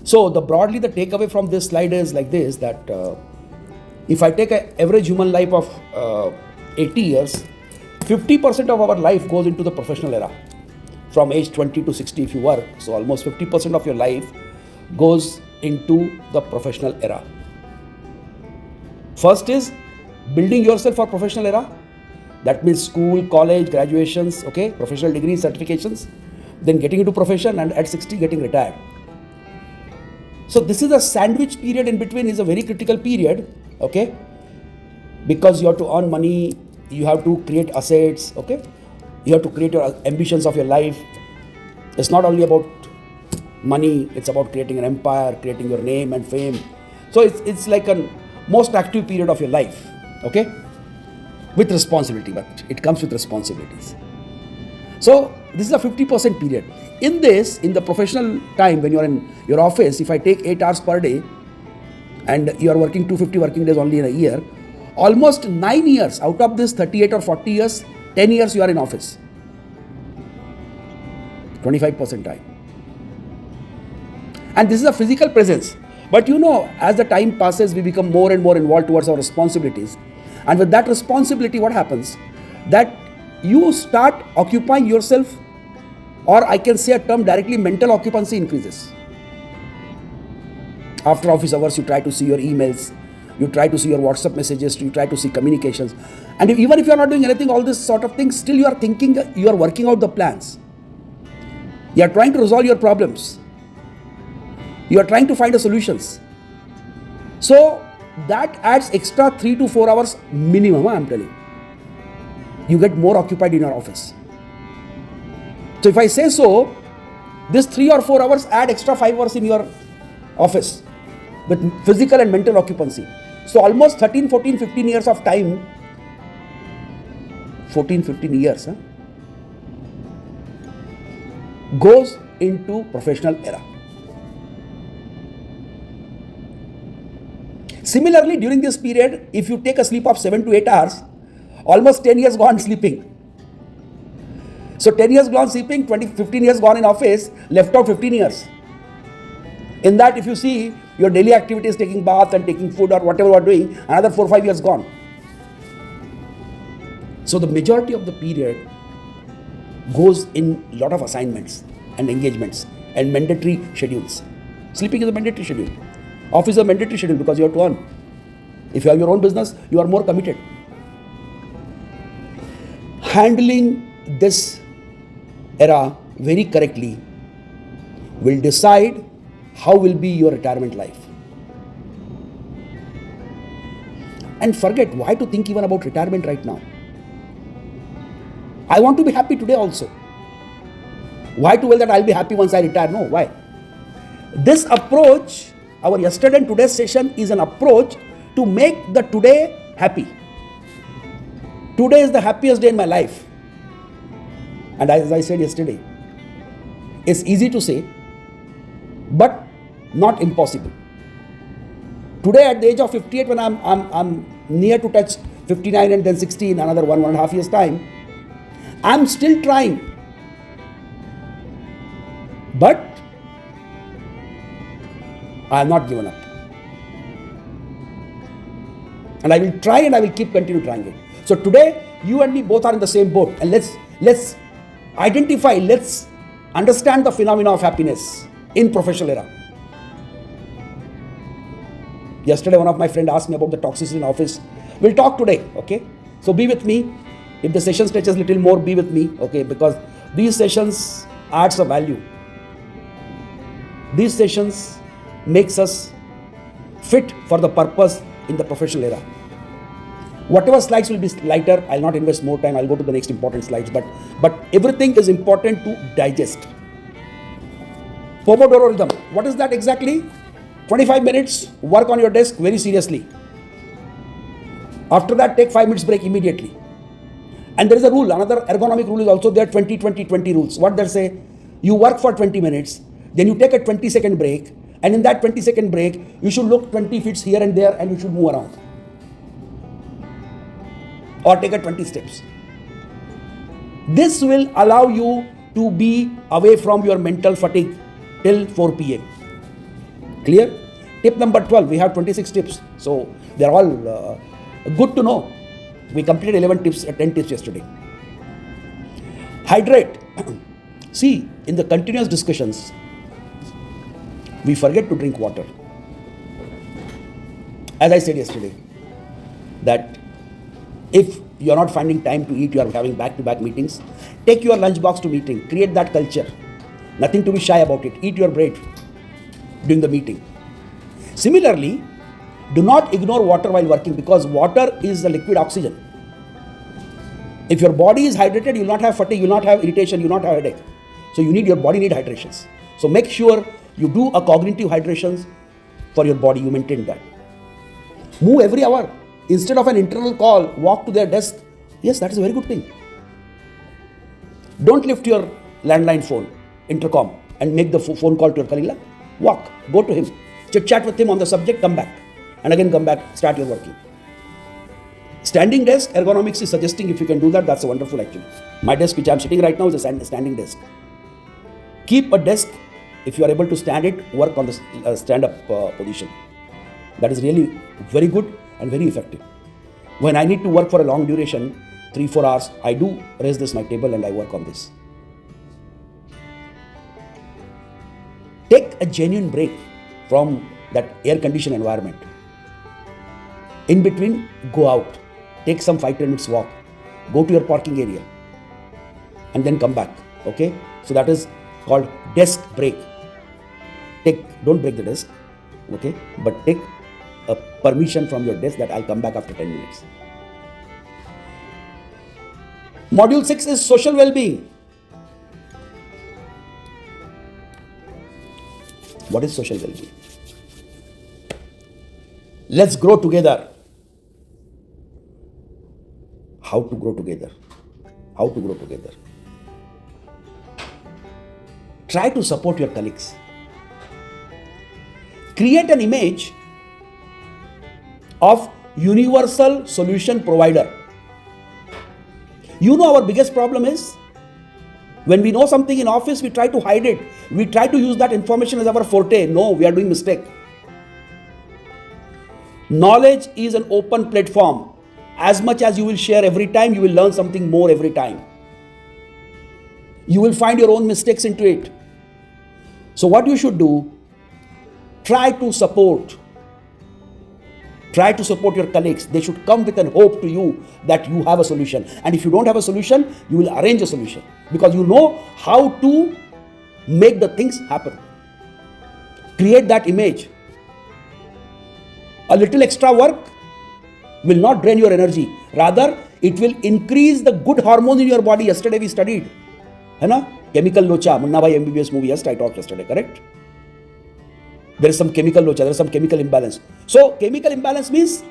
So broadly the takeaway from this slide is like this, that if I take an average human life of 80 years, 50% of our life goes into the professional era. From age 20 to 60 if you work, so almost 50% of your life goes into the professional era. First is building yourself for professional era. That means school, college, graduations, okay, professional degrees, certifications, then getting into profession, and at 60 getting retired. So this is a sandwich period in between, is a very critical period, okay, because you have to earn money, you have to create assets, okay, you have to create your ambitions of your life. It's not only about money, it's about creating an empire, creating your name and fame. So it's like a most active period of your life, okay, with responsibility, but it comes with responsibilities. So this is a 50% period. In this, in the professional time, when you're in your office, if I take 8 hours per day and you are working 250 working days only in a year, almost 9 years out of this 38 or 40 years, 10 years you are in office. 25% time. And this is a physical presence. But you know, as the time passes, we become more and more involved towards our responsibilities. And with that responsibility, what happens? That you start occupying yourself, or I can say a term directly, mental occupancy increases. After office hours, you try to see your emails, you try to see your WhatsApp messages, you try to see communications. And even if you are not doing anything, all this sort of things, still you are thinking, you are working out the plans. You are trying to resolve your problems. You are trying to find the solutions. So that adds extra 3 to 4 hours minimum, I am telling you. You get more occupied in your office. So if I say so, this 3 or 4 hours add extra 5 hours in your office with physical and mental occupancy. So almost 13, 14, 15 years of time, 14, 15 years goes into professional era. Similarly, during this period, if you take a sleep of 7 to 8 hours, almost 10 years gone sleeping. So 10 years gone sleeping, 15 years gone in office, left out 15 years. In that, if you see your daily activities, taking bath and taking food or whatever you are doing, another 4 or 5 years gone. So the majority of the period goes in a lot of assignments and engagements and mandatory schedules. Sleeping is a mandatory schedule. Office is a mandatory schedule because you have to earn. If you have your own business, you are more committed. Handling this era very correctly will decide how will be your retirement life. And forget why to think even about retirement right now. I want to be happy today also. Why to well that I'll be happy once I retire? No, why? This approach, our yesterday and today's session is an approach to make the today happy. Today is the happiest day in my life. And as I said yesterday, it's easy to say, but not impossible. Today at the age of 58, when I'm near to touch 59 and then 60 in another 1.5 years time, I'm still trying. But I have not given up. And I will try and I will continue trying it. So today, you and me both are in the same boat. And let's identify, let's understand the phenomena of happiness in professional era. Yesterday, one of my friends asked me about the toxicity in office. We'll talk today, okay? So be with me. If the session stretches a little more, be with me, okay? Because these sessions adds a value. These sessions makes us fit for the purpose in the professional era. Whatever slides will be lighter, I'll not invest more time. I'll go to the next important slides. But everything is important to digest. Pomodoro rhythm. What is that exactly? 25 minutes, work on your desk very seriously. After that, take 5 minutes break immediately. And there is a rule, another ergonomic rule is also there, 20-20-20 rules. What they say, you work for 20 minutes, then you take a 20-second break, and in that 20-second break, you should look 20 feet here and there and you should move around. Or take a 20 steps. This will allow you to be away from your mental fatigue till 4 p.m. Clear? Tip number 12, we have 26 tips. So they're all good to know. We completed 11 tips, 10 tips yesterday. Hydrate. See, in the continuous discussions, we forget to drink water. As I said yesterday, that if you're not finding time to eat, you are having back-to-back meetings, take your lunchbox to meeting, create that culture. Nothing to be shy about it. Eat your bread during the meeting. Similarly, do not ignore water while working, because water is the liquid oxygen. If your body is hydrated, you will not have fatigue, you will not have irritation, you will not have headache. So your body need hydrations. So make sure you do a cognitive hydrations for your body, you maintain that. Move every hour. Instead of an internal call, walk to their desk. Yes, that is a very good thing. Don't lift your landline phone, intercom, and make the phone call to your colleague. Walk, go to him, chit-chat with him on the subject, come back. And again come back, start your working. Standing desk, ergonomics is suggesting if you can do that, that's wonderful actually. My desk which I am sitting right now is a standing desk. Keep a desk, if you are able to stand it, work on the stand-up position. That is really very good and very effective. When I need to work for a long duration, 3-4 hours, I do raise this my table and I work on this. Take a genuine break from that air-conditioned environment. In between, go out. Take some 5-10 minutes walk. Go to your parking area. And then come back. Okay? So that is called desk break. Don't break the desk. Okay? But take a permission from your desk that I'll come back after 10 minutes. Module 6 is social well-being. What is social well-being? Let's grow together. How to grow together? How to grow together? Try to support your colleagues. Create an image of universal solution provider. You know our biggest problem is when we know something in office, we try to hide it. We try to use that information as our forte. No, we are doing mistake. Knowledge is an open platform. As much as you will share every time, you will learn something more every time. You will find your own mistakes into it. So what you should do, try to support your colleagues. They should come with an hope to you that you have a solution. And if you don't have a solution, you will arrange a solution because you know how to make the things happen. Create that image. A little extra work will not drain your energy. Rather, it will increase the good hormones in your body. Yesterday we studied. Chemical locha, Munna Bhai MBBS movie. Yes, I talked yesterday, correct? There is some chemical locha, there is some chemical imbalance. So, chemical imbalance means,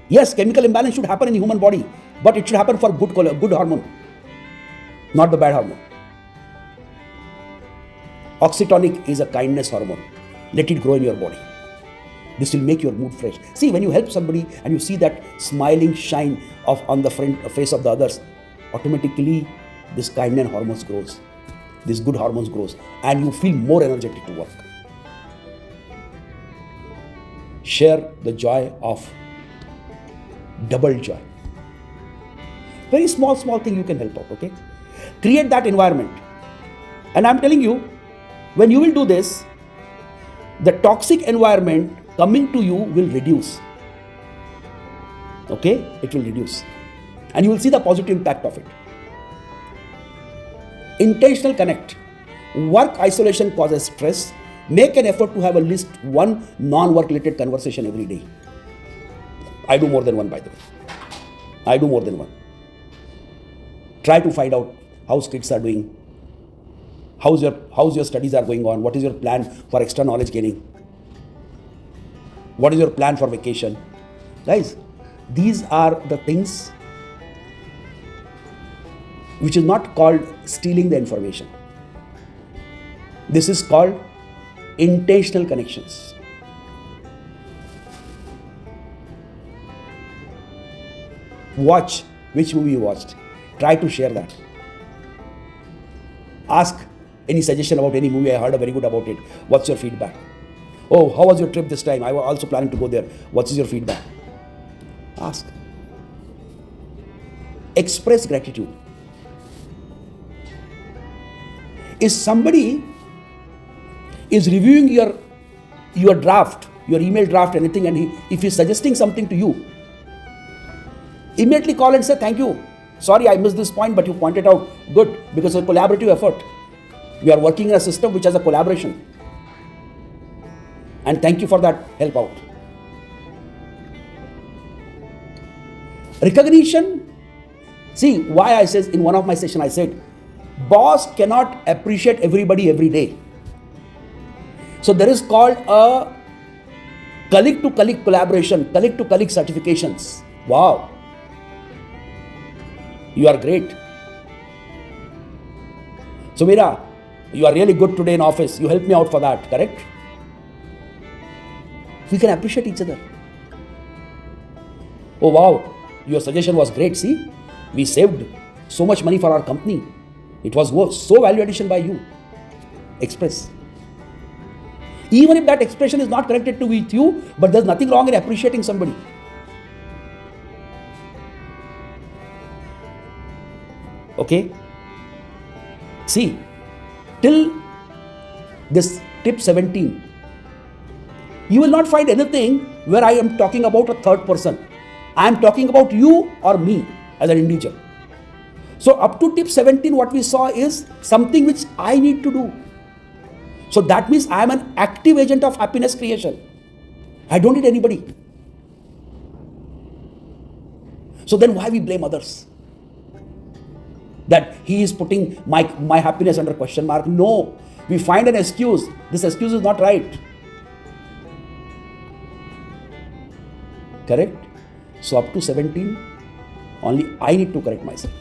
yes, chemical imbalance should happen in the human body, but it should happen for good hormone, not the bad hormone. Oxytonic is a kindness hormone. Let it grow in your body. This will make your mood fresh. See, when you help somebody and you see that smiling shine on the face of the others, automatically this kindness hormones grows. This good hormones grows and you feel more energetic to work. Share the joy of double joy. Very small thing you can help out, okay? Create that environment. And I'm telling you, when you will do this, the toxic environment coming to you will reduce. Okay? It will reduce. And you will see the positive impact of it. Intentional connect. Work isolation causes stress. Make an effort to have at least one non-work related conversation every day. I do more than one, by the way. I do more than one. Try to find out how kids are doing, how's your studies are going on, what is your plan for extra knowledge gaining, what is your plan for vacation. Guys, these are the things which is not called stealing the information. This is called intentional connections. Watch which movie you watched. Try to share that. Ask any suggestion about any movie. I heard very good about it. What's your feedback? Oh, how was your trip this time? I was also planning to go there. What is your feedback? Ask. Express gratitude. If somebody is reviewing your draft, your email draft, anything, and if he's suggesting something to you, immediately call and say, thank you. Sorry, I missed this point, but you pointed out. Good, because it's a collaborative effort. We are working in a system which has a collaboration. And thank you for that help out. Recognition. See, why I said in one of my sessions, I said, boss cannot appreciate everybody every day. So there is called a colleague to colleague collaboration, colleague to colleague certifications. Wow. You are great. So Meera, you are really good today in office. You helped me out for that, correct? We can appreciate each other. Oh wow, your suggestion was great. See, we saved so much money for our company. It was so value addition by you. Express. Even if that expression is not connected to with you, but there's nothing wrong in appreciating somebody. Okay? See, till this tip 17, you will not find anything where I am talking about a third person. I am talking about you or me as an individual. So up to tip 17, what we saw is something which I need to do. So that means I am an active agent of happiness creation. I don't need anybody. So then why we blame others? That he is putting my happiness under question mark. No, we find an excuse. This excuse is not right. Correct? So up to 17, only I need to correct myself.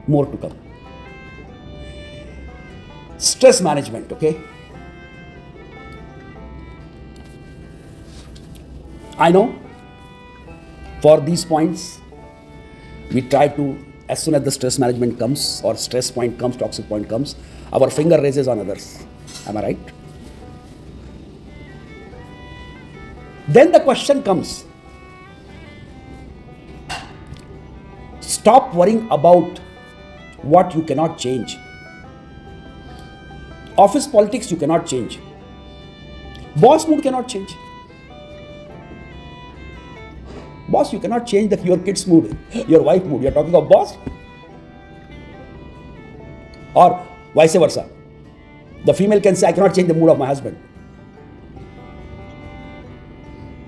More to come. Stress management, okay? I know for these points, we try to, as soon as the stress management comes or stress point comes, toxic point comes, our finger raises on others. Am I right? Then the question comes, stop worrying about what you cannot change. Office politics you cannot change. Boss mood cannot change. Boss, you cannot change your kid's mood, your wife mood. You are talking of boss? Or vice versa. The female can say, I cannot change the mood of my husband.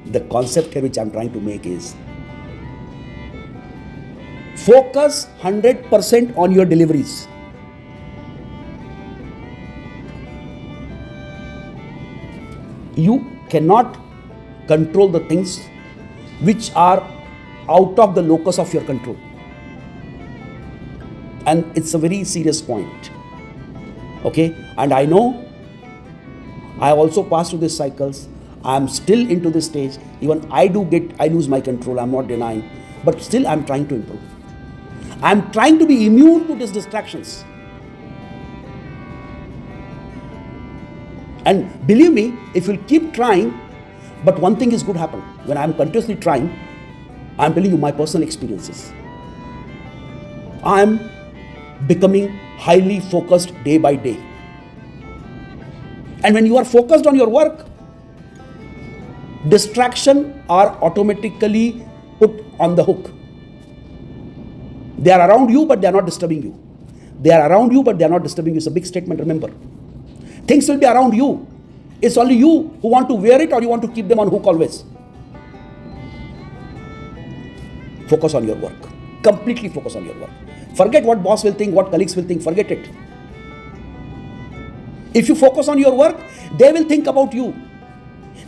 The concept here which I am trying to make is, focus 100% on your deliveries. You cannot control the things which are out of the locus of your control. And it's a very serious point. Okay? And I know I also passed through these cycles. I am still into this stage. Even I lose my control. I'm not denying. But still I'm trying to improve. I'm trying to be immune to these distractions. And believe me, if you'll keep trying, but one thing is going to happen. When I'm continuously trying, I'm telling you my personal experiences. I'm becoming highly focused day by day. And when you are focused on your work, distraction are automatically put on the hook. They are around you, but they are not disturbing you. They are around you, but they are not disturbing you. It's a big statement, remember. Things will be around you. It's only you who want to wear it or you want to keep them on hook always. Focus on your work. Completely focus on your work. Forget what boss will think, what colleagues will think. Forget it. If you focus on your work, they will think about you.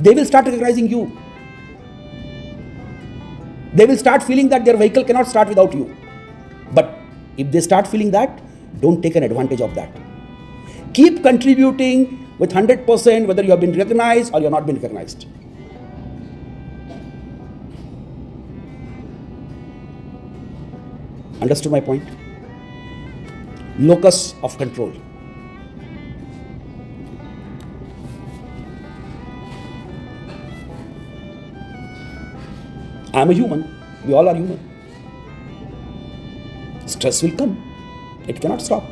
They will start recognizing you. They will start feeling that their vehicle cannot start without you. But if they start feeling that, don't take an advantage of that. Keep contributing with 100%, whether you have been recognized or you have not been recognized. Understood my point? Locus of control. I'm a human. We all are human. Stress will come. It cannot stop.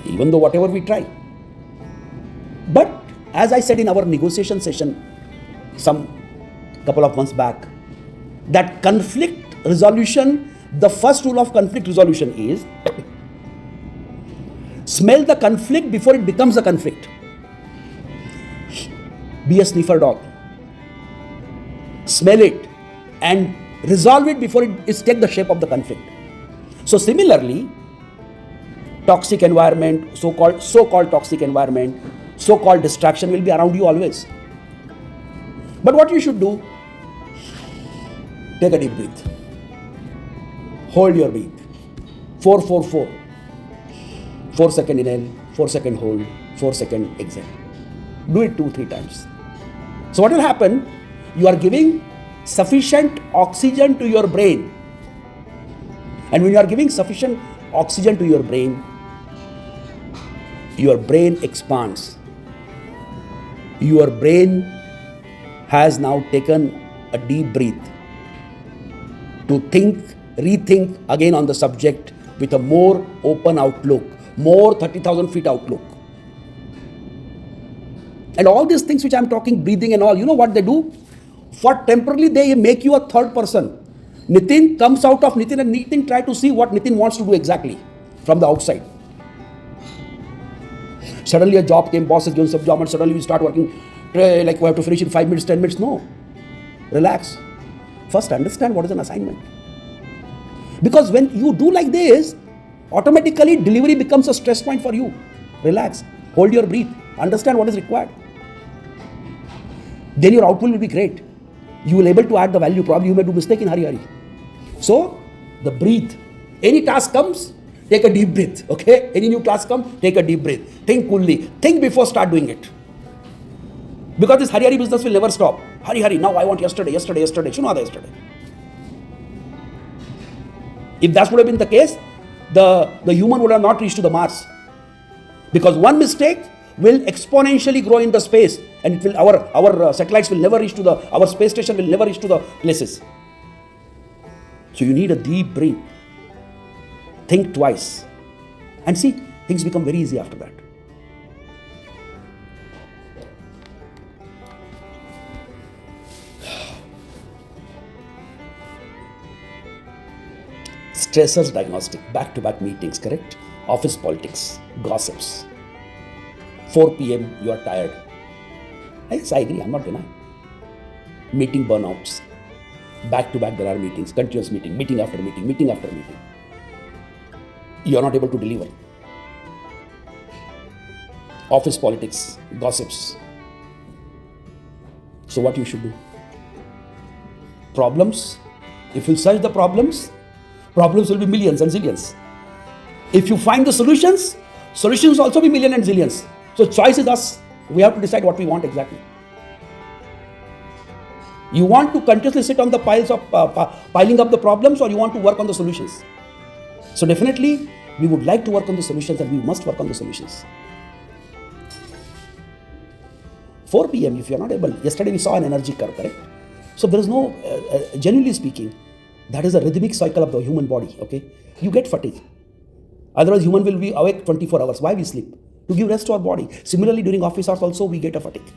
Even though whatever we try. But as I said in our negotiation session some couple of months back, that conflict resolution, the first rule of conflict resolution is smell the conflict before it becomes a conflict. Be a sniffer dog. Smell it and resolve it before it takes the shape of the conflict. So similarly, toxic environment, so-called toxic environment, so-called distraction will be around you always. But what you should do? Take a deep breath. Hold your breath. 4-4-4. 4 second inhale, 4 second hold, 4 second exhale. Do it 2-3 times. So what will happen? You are giving sufficient oxygen to your brain. And when you are giving sufficient oxygen to your brain expands. Your brain has now taken a deep breath to rethink again on the subject with a more open outlook, more 30,000 feet outlook. And all these things which I am talking, breathing and all, you know what they do? For temporarily they make you a third person. Nitin comes out of Nitin and Nitin try to see what Nitin wants to do exactly from the outside. Suddenly a job came, boss has given some job and suddenly we start working like we have to finish in 5 minutes, 10 minutes. No. Relax. First understand what is an assignment. Because when you do like this, automatically delivery becomes a stress point for you. Relax. Hold your breath. Understand what is required. Then your output will be great. You will be able to add the value. Probably you may do mistake in hurry. So, the breathe. Any task comes, take a deep breath. Okay? Any new task comes, take a deep breath. Think coolly. Think before start doing it. Because this hurry business will never stop. Hurry. Now I want yesterday. Yesterday. If that would have been the case, the human would have not reached to the Mars. Because one mistake will exponentially grow in the space, and it will our satellites will never reach to our space station will never reach to the places. So you need a deep breath. Think twice. And see, things become very easy after that. Stressors diagnostic, back-to-back meetings, correct? Office politics, gossips. 4 p.m. you are tired. Yes, I agree, I'm not denying. Meeting burnouts. Back-to-back there are meetings, continuous meeting after meeting. You are not able to deliver. Office politics, gossips. So what you should do? Problems. If you search the problems will be millions and zillions. If you find the solutions will also be millions and zillions. So choice is us. We have to decide what we want exactly. You want to continuously sit on the piling up the problems, or you want to work on the solutions? So definitely, we would like to work on the solutions, and we must work on the solutions. 4 p.m. if you are not able. Yesterday we saw an energy curve, correct? So there is no, genuinely speaking, that is a rhythmic cycle of the human body, okay? You get fatigue. Otherwise, human will be awake 24 hours. Why we sleep? To give rest to our body. Similarly, during office hours also, we get a fatigue.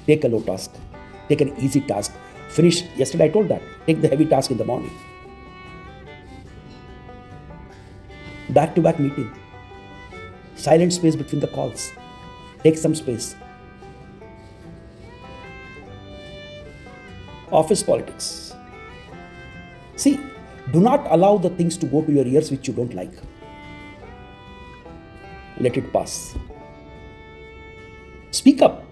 Take a low task. Take an easy task. Finish. Yesterday I told that. Take the heavy task in the morning. Back-to-back meeting. Silent space between the calls. Take some space. Office politics. See, do not allow the things to go to your ears which you don't like. Let it pass. Speak up.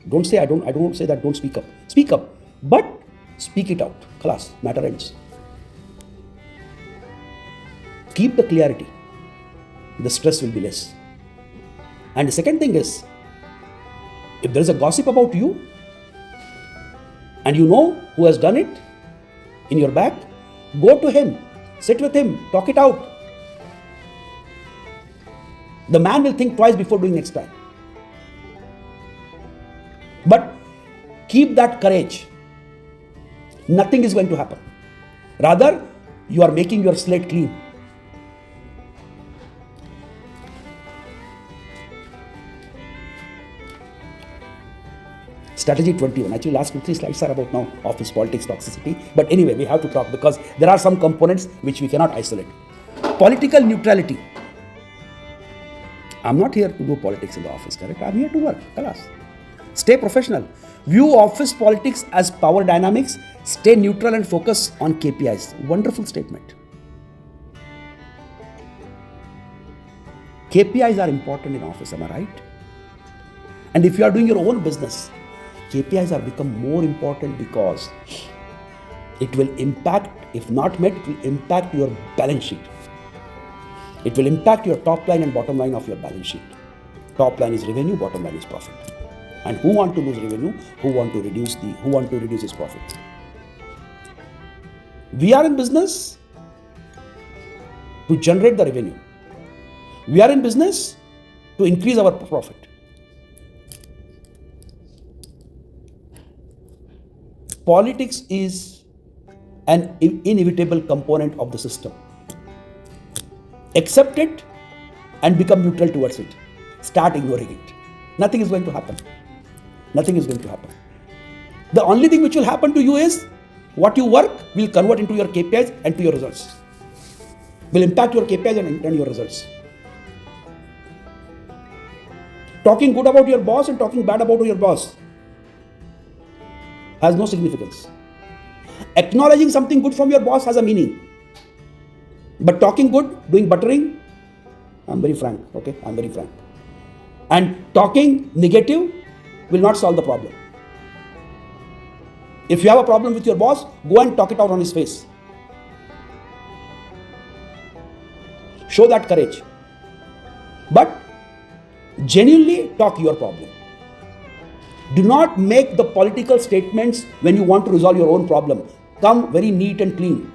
Don't say I don't say that don't speak up. Speak up, but speak it out. Khalas, matter ends. Keep the clarity. The stress will be less. And the second thing is, if there is a gossip about you, and you know who has done it in your back, go to him, sit with him, talk it out. The man will think twice before doing next time. But keep that courage. Nothing is going to happen. Rather, you are making your slate clean. Strategy 21. Actually, last 2-3 slides are about now office politics, toxicity. But anyway, we have to talk because there are some components which we cannot isolate. Political neutrality. I'm not here to do politics in the office, correct? I'm here to work. Kalas. Stay professional. View office politics as power dynamics. Stay neutral and focus on KPIs. Wonderful statement. KPIs are important in office, am I right? And if you are doing your own business, KPIs are become more important because it will impact, if not met, it will impact your balance sheet. It will impact your top line and bottom line of your balance sheet. Top line is revenue, bottom line is profit. And who want to lose revenue? Who want to reduce his profit? We are in business to generate the revenue. We are in business to increase our profit. Politics is an inevitable component of the system. Accept it and become neutral towards it. Start ignoring it. Nothing is going to happen. Nothing is going to happen. The only thing which will happen to you is what you work will convert into your KPIs and to your results. Will impact your KPIs and your results. Talking good about your boss and talking bad about your boss has no significance. Acknowledging something good from your boss has a meaning. But talking good, doing buttering, I'm very frank, okay? I'm very frank. And talking negative will not solve the problem. If you have a problem with your boss, go and talk it out on his face. Show that courage. But genuinely talk your problem. Do not make the political statements when you want to resolve your own problem. Come very neat and clean.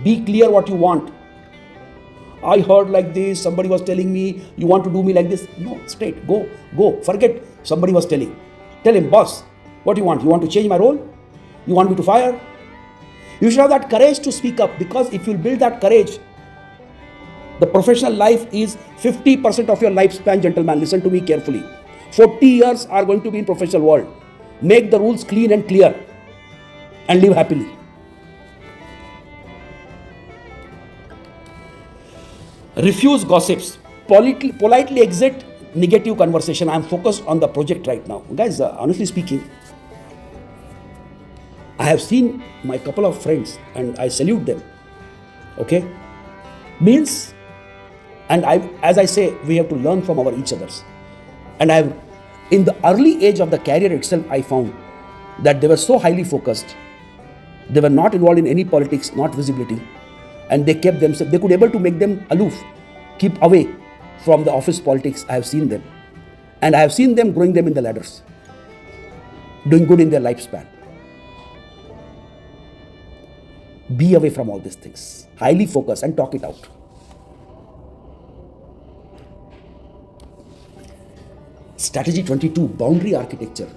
Be clear what you want. I heard like this, somebody was telling me, you want to do me like this. No, straight, go, forget somebody was telling. Tell him, boss, what do you want? You want to change my role? You want me to fire? You should have that courage to speak up, because if you build that courage, the professional life is 50% of your lifespan, gentlemen. Listen to me carefully. 40 years are going to be in professional world. Make the rules clean and clear and live happily. Refuse gossips. Politely exit negative conversation. I am focused on the project right now. Guys, honestly speaking, I have seen my couple of friends and I salute them. Okay? Means, and as I say, we have to learn from each others. And in the early age of the career itself, I found that they were so highly focused. They were not involved in any politics, not visibility. And they kept themselves, they could able to make them aloof, keep away from the office politics. I have seen them. And I have seen them growing them in the ladders, doing good in their lifespan. Be away from all these things. Highly focus and talk it out. Strategy 22, boundary architecture.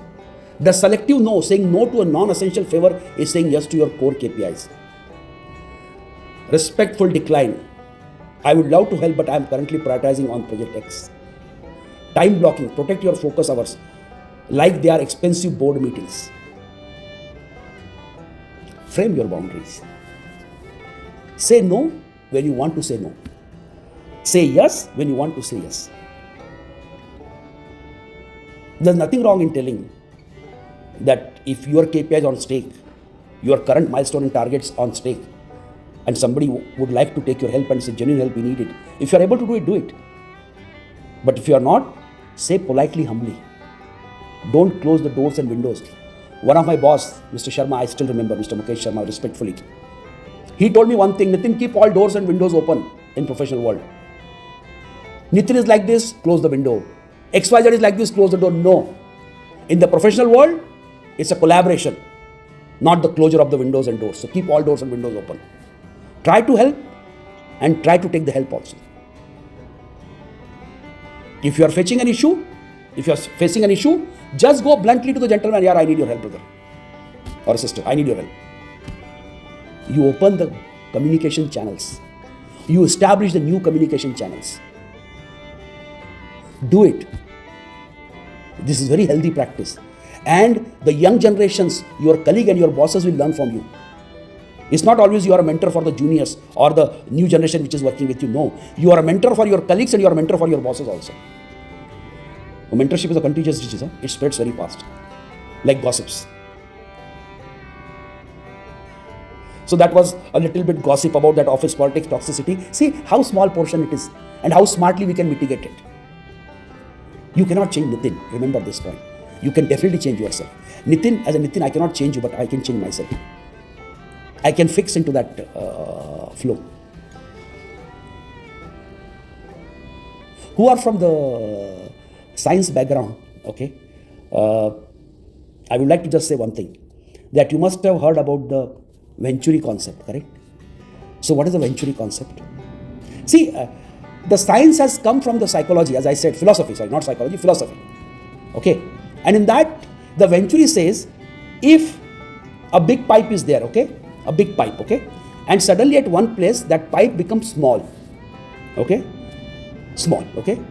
The selective no, saying no to a non-essential favor, is saying yes to your core KPIs. Respectful decline. I would love to help, but I am currently prioritizing on Project X. Time blocking. Protect your focus hours like they are expensive board meetings. Frame your boundaries. Say no when you want to say no. Say yes when you want to say yes. There's nothing wrong in telling that if your KPI is on stake, your current milestone and targets on stake, and somebody would like to take your help and say genuine help, we need it. If you are able to do it, do it. But if you are not, say politely, humbly. Don't close the doors and windows. One of my boss, Mr. Sharma, I still remember, Mr. Mukesh Sharma, respectfully. He told me one thing, Nitin, keep all doors and windows open in professional world. Nitin is like this, close the window. XYZ is like this, close the door. No. In the professional world, it's a collaboration, not the closure of the windows and doors. So keep all doors and windows open. Try to help and try to take the help also. If you are facing an issue, just go bluntly to the gentleman, yeah, I need your help, brother or sister, I need your help. You open the communication channels. You establish the new communication channels. Do it. This is very healthy practice. And the young generations, your colleague and your bosses will learn from you. It's not always you are a mentor for the juniors or the new generation which is working with you. No, you are a mentor for your colleagues and you are a mentor for your bosses also. Mentorship is a contagious disease. It spreads very fast, like gossips. So that was a little bit gossip about that office politics toxicity. See how small portion it is and how smartly we can mitigate it. You cannot change Nitin. Remember this point. You can definitely change yourself. Nitin, as a Nitin, I cannot change you, but I can change myself. I can fix into that flow. Who are from the science background, okay? I would like to just say one thing, that you must have heard about the Venturi concept, correct? So what is the Venturi concept? See, the science has come from the psychology, as I said, philosophy, sorry, not psychology, philosophy, okay? And in that, the Venturi says, if a big pipe is there, okay? A big pipe, okay? And suddenly at one place, that pipe becomes small, okay? Small, okay?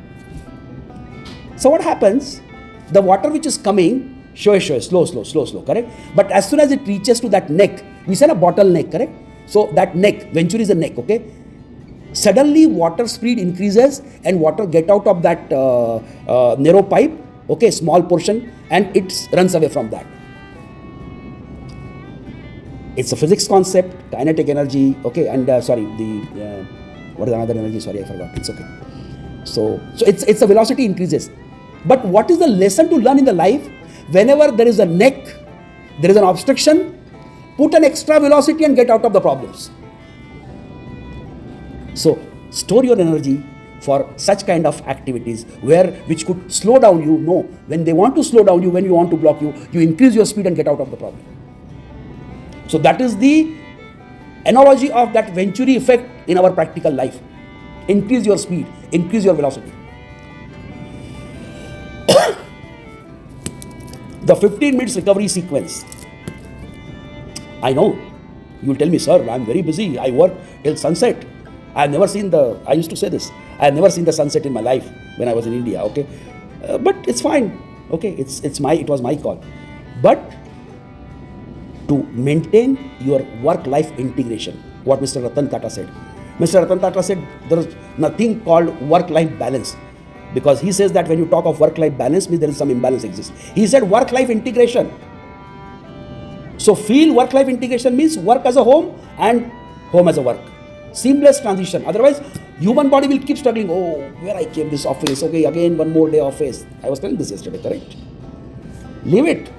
So what happens? The water which is coming, slow, correct? But as soon as it reaches to that neck, we said a bottleneck, correct? So that neck, Venturi is a neck, okay? Suddenly water speed increases and water get out of that narrow pipe, okay, small portion, and it runs away from that. It's a physics concept, kinetic energy, okay, and what is another energy? Sorry, I forgot. It's okay. So it's a velocity increases. But what is the lesson to learn in the life? Whenever there is a neck, there is an obstruction, put an extra velocity and get out of the problems. So store your energy for such kind of activities which could slow down you. No, when they want to slow down you, when you want to block you, you increase your speed and get out of the problem. So that is the analogy of that Venturi effect in our practical life. Increase your speed, increase your velocity. The 15 minutes recovery sequence. I know, you will tell me, sir, I am very busy. I work till sunset. I used to say this, I have never seen the sunset in my life when I was in India, okay? But it's fine, okay? It was my call. But to maintain your work-life integration, what Mr. Ratan Tata said. Mr. Ratan Tata said there is nothing called work-life balance, because he says that when you talk of work-life balance, means there is some imbalance exists. He said work-life integration. So feel work-life integration means work as a home and home as a work. Seamless transition. Otherwise, human body will keep struggling. Oh, where I came this office. Okay, again one more day office. I was telling this yesterday, correct? Leave it.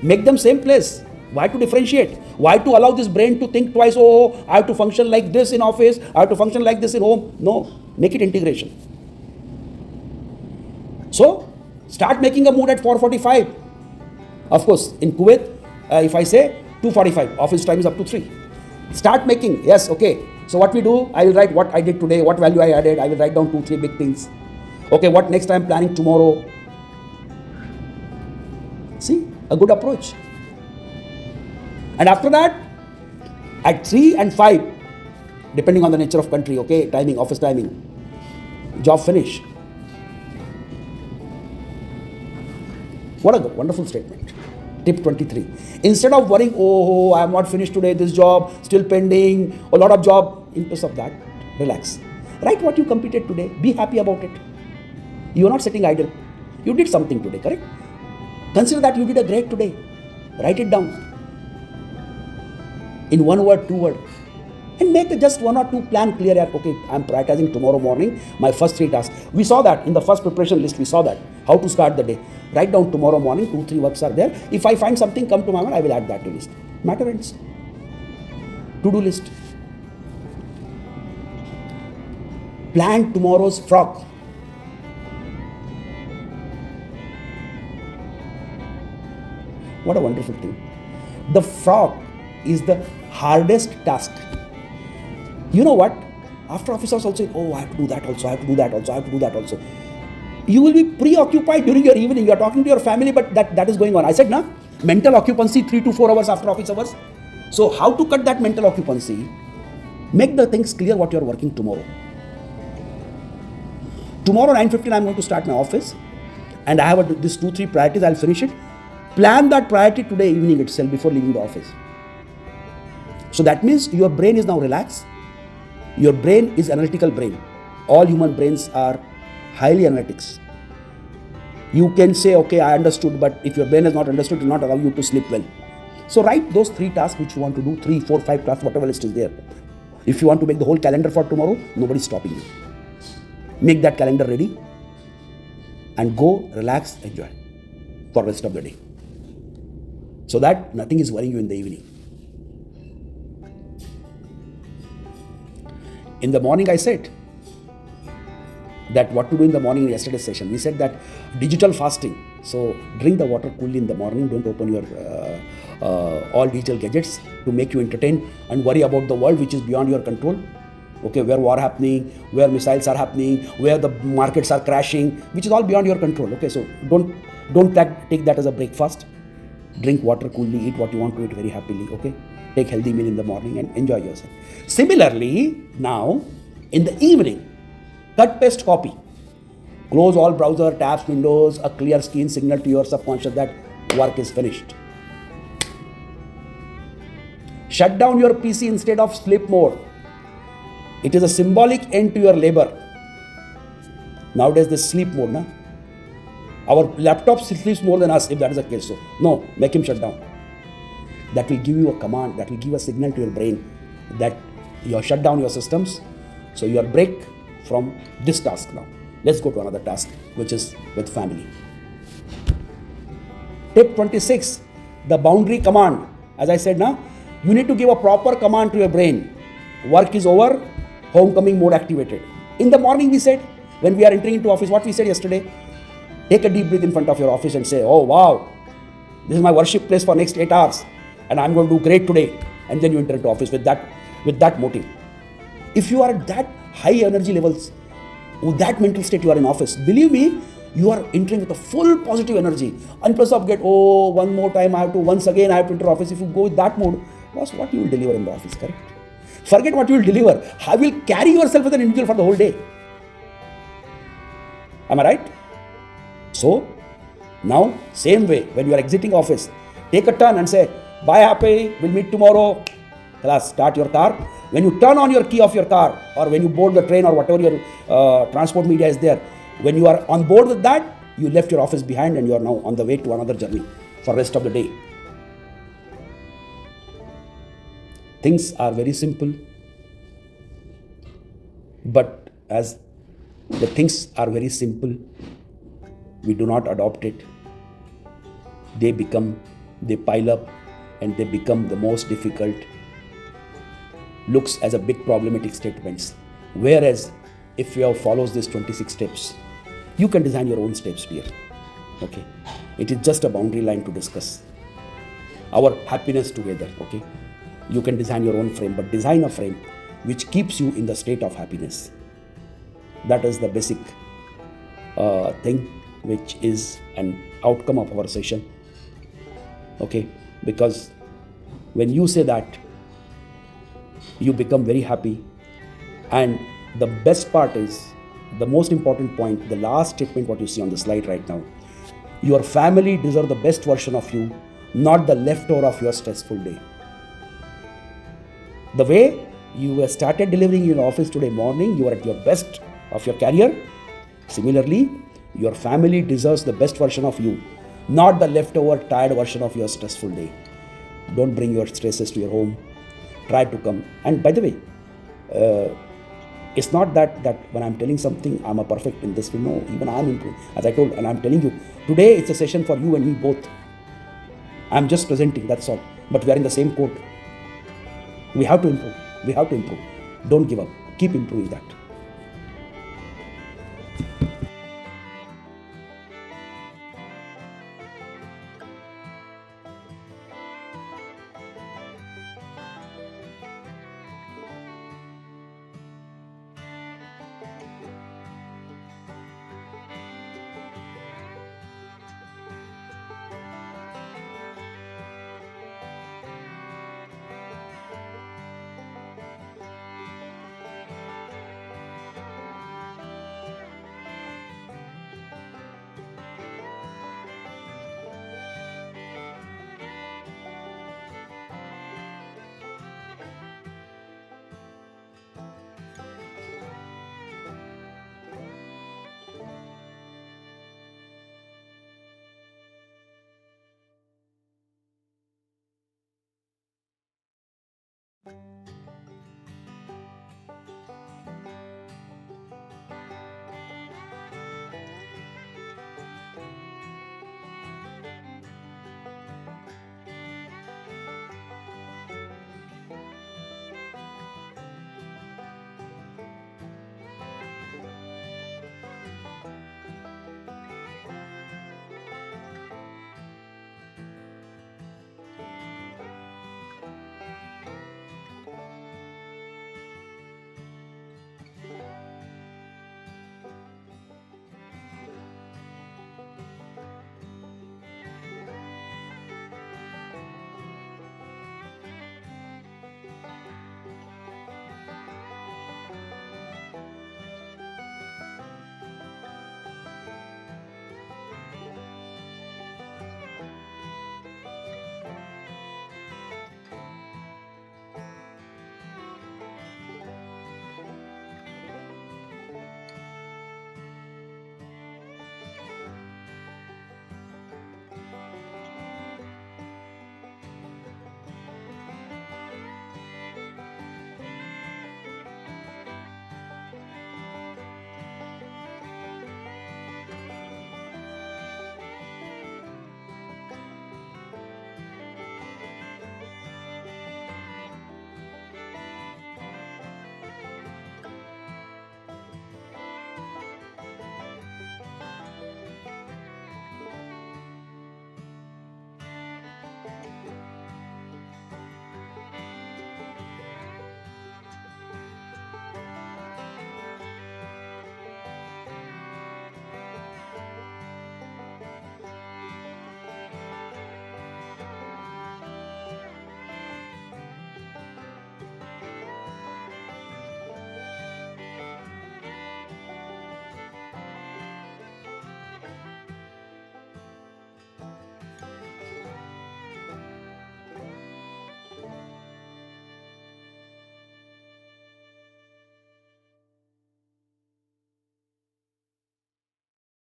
Make them same place. Why to differentiate? Why to allow this brain to think twice? Oh, I have to function like this in office. I have to function like this in home. No, make it integration. So, start making a mood at 4:45. Of course, in Kuwait, if I say 2:45, office time is up to 3. Start making, yes, okay. So what we do, I will write what I did today, what value I added. I will write down 2-3 big things. Okay, what next I am planning tomorrow. See, a good approach. And after that, at 3 and 5, depending on the nature of country, okay, timing, office timing, job finish. What a wonderful statement. Tip 23. Instead of worrying, oh, I am not finished today, this job, still pending, a lot of job, interest of that, relax. Write what you completed today. Be happy about it. You are not sitting idle. You did something today, correct? Consider that you did a great today. Write it down. In 1 word, 2 word. And make just 1 or 2 plan clear. Okay, I am prioritizing tomorrow morning my first 3 tasks. We saw that in the first preparation list. We saw that. How to start the day. Write down tomorrow morning, 2-3 works are there. If I find something come to my mind, I will add that to list. Matter ends. To-do list. Plan tomorrow's frock. What a wonderful thing. The frog is the hardest task. You know what? After office hours also, oh, I have to do that also, I have to do that also, I have to do that also. You will be preoccupied during your evening. You are talking to your family, but that is going on. I said, mental occupancy 3 to 4 hours after office hours. So how to cut that mental occupancy? Make the things clear what you are working tomorrow. Tomorrow 9:15 I'm going to start my office, and I have these 2-3 priorities. I'll finish it. Plan that priority today evening itself before leaving the office. So that means your brain is now relaxed. Your brain is analytical brain. All human brains are highly analytics. You can say, okay, I understood, but if your brain has not understood, it will not allow you to sleep well. So write those 3 tasks which you want to do, 3, 4, 5 tasks, whatever list is there. If you want to make the whole calendar for tomorrow, nobody's stopping you. Make that calendar ready and go, relax, enjoy for the rest of the day. So that nothing is worrying you in the evening. In the morning, I said that what to do in the morning in yesterday's session. We said that digital fasting. So drink the water coolly in the morning. Don't open your all digital gadgets to make you entertained and worry about the world which is beyond your control. Okay, where war happening, where missiles are happening, where the markets are crashing, which is all beyond your control. Okay, so don't take that as a breakfast. Drink water coolly, eat what you want to eat very happily. Okay, take healthy meal in the morning and enjoy yourself. Similarly, now in the evening, cut, paste, copy. Close all browser, tabs, windows, a clear screen signal to your subconscious that work is finished. Shut down your PC instead of sleep mode. It is a symbolic end to your labor. Nowadays, this sleep mode, na? Our laptop sleeps more than us if that is the case. So, no, make him shut down. That will give you a command, that will give a signal to your brain that you have shut down your systems. So, you are break from this task now. Let's go to another task, which is with family. Tip 26, the boundary command. As I said now, you need to give a proper command to your brain. Work is over, homecoming mode activated. In the morning we said, when we are entering into office, what we said yesterday, take a deep breath in front of your office and say, oh wow, this is my worship place for next 8 hours and I'm going to do great today. And then you enter into office with that motive. If you are at that high energy levels, with that mental state you are in office, believe me, you are entering with a full positive energy. And plus of get, oh, one more time once again I have to enter office. If you go with that mode, boss, what you will deliver in the office, correct? Forget what you will deliver. How will carry yourself as an individual for the whole day? Am I right? So, now, same way, when you are exiting office, take a turn and say, bye happy, we'll meet tomorrow. Class, start your car. When you turn on your key of your car, or when you board the train or whatever your transport media is there, when you are on board with that, you left your office behind and you are now on the way to another journey for the rest of the day. Things are very simple, but as the things are very simple, we do not adopt it. They pile up and they become the most difficult, looks as a big problematic statements. Whereas if you follows these 26 steps, you can design your own steps, dear. Okay, it is just a boundary line to discuss our happiness together. Okay, you can design your own frame, but design a frame which keeps you in the state of happiness. That is the basic thing which is an outcome of our session. Okay, because when you say that, you become very happy. And the best part is, the most important point, the last statement what you see on the slide right now, your family deserves the best version of you, not the leftover of your stressful day. The way you started delivering in your office today morning, you are at your best of your career. Similarly, your family deserves the best version of you, not the leftover tired version of your stressful day. Don't bring your stresses to your home. Try to come. And by the way, it's not that when I'm telling something, I'm a perfect in this field. No, even I'm improving. As I told, and I'm telling you, today it's a session for you and me both. I'm just presenting, that's all. But we are in the same court. We have to improve. We have to improve. Don't give up. Keep improving that.